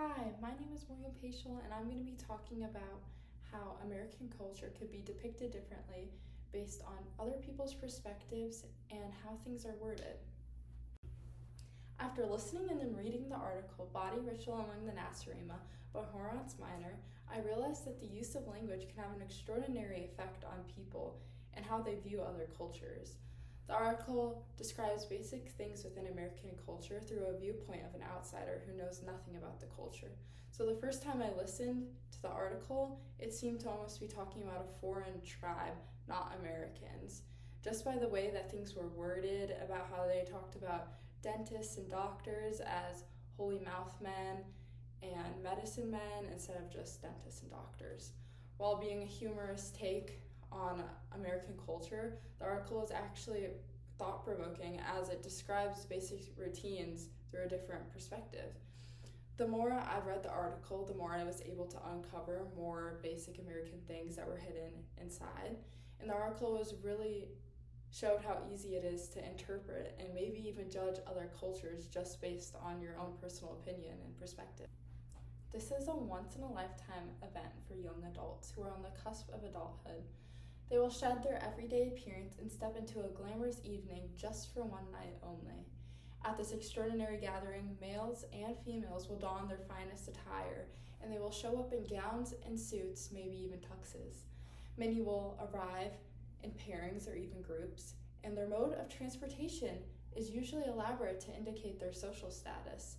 Hi, my name is Morgan Paschal, and I'm going to be talking about how American culture could be depicted differently based on other people's perspectives and how things are worded. After listening and then reading the article, Body Ritual Among the Nasarima by Horance Minor, I realized that the use of language can have an extraordinary effect on people and how they view other cultures. The article describes basic things within American culture through a viewpoint of an outsider who knows nothing about the culture. So the first time I listened to the article, it seemed to almost be talking about a foreign tribe, not Americans. Just by the way that things were worded, about how they talked about dentists and doctors as holy mouth men and medicine men instead of just dentists and doctors. While being a humorous take on American culture, the article is actually thought-provoking as it describes basic routines through a different perspective. The more I read the article, the more I was able to uncover more basic American things that were hidden inside. And the article really showed how easy it is to interpret and maybe even judge other cultures just based on your own personal opinion and perspective. This is a once-in-a-lifetime event for young adults who are on the cusp of adulthood. They will shed their everyday appearance and step into a glamorous evening just for one night only. At this extraordinary gathering, males and females will don their finest attire, and they will show up in gowns and suits, maybe even tuxes. Many will arrive in pairings or even groups, and their mode of transportation is usually elaborate to indicate their social status.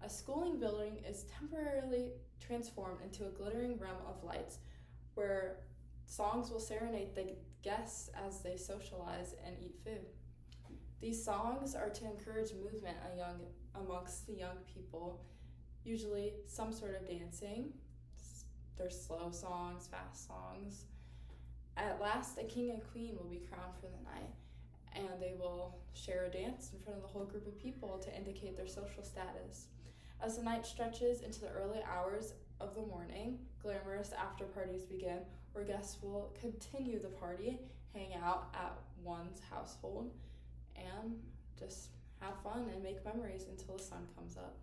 A schooling building is temporarily transformed into a glittering realm of lights where songs will serenade the guests as they socialize and eat food. These songs are to encourage movement amongst the young people, usually some sort of dancing. There's slow songs, fast songs. At last, a king and queen will be crowned for the night, and they will share a dance in front of the whole group of people to indicate their social status. As the night stretches into the early hours of the morning, glamorous after parties begin, where guests will continue the party, hang out at one's household, and just have fun and make memories until the sun comes up.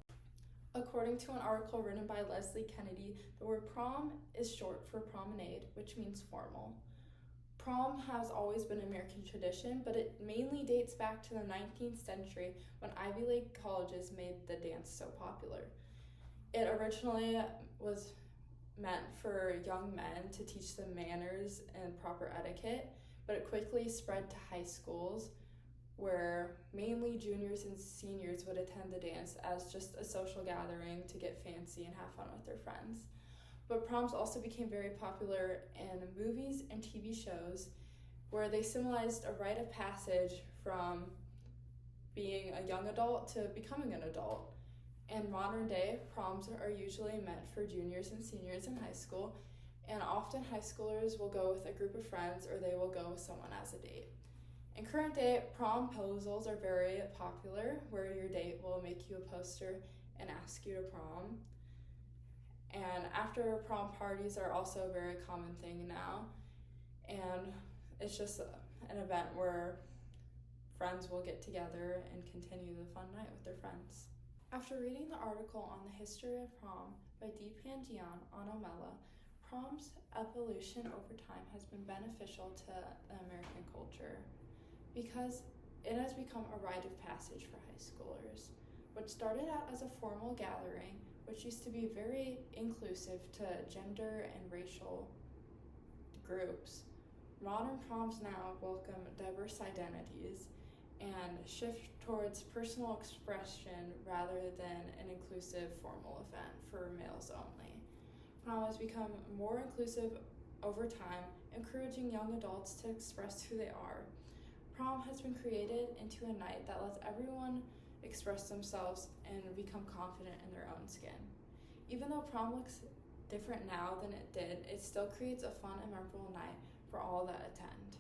According to an article written by Leslie Kennedy, the word prom is short for promenade, which means formal. Prom has always been American tradition, but it mainly dates back to the 19th century when Ivy League colleges made the dance so popular. It originally was meant for young men to teach them manners and proper etiquette, but it quickly spread to high schools where mainly juniors and seniors would attend the dance as just a social gathering to get fancy and have fun with their friends. But proms also became very popular in movies and TV shows where they symbolized a rite of passage from being a young adult to becoming an adult. In modern day, proms are usually meant for juniors and seniors in high school, and often high schoolers will go with a group of friends or they will go with someone as a date. In current day, promposals are very popular, where your date will make you a poster and ask you to prom. And after prom parties are also a very common thing now, and it's just an event where friends will get together and continue the fun night with their friends. After reading the article on the history of prom by Deepan Gian Anomela, prom's evolution over time has been beneficial to the American culture because it has become a rite of passage for high schoolers. What started out as a formal gathering, which used to be very inclusive to gender and racial groups, modern proms now welcome diverse identities and shift towards personal expression rather than an inclusive formal event for males only. Prom has become more inclusive over time, encouraging young adults to express who they are. Prom has been created into a night that lets everyone express themselves and become confident in their own skin. Even though prom looks different now than it did, it still creates a fun and memorable night for all that attend.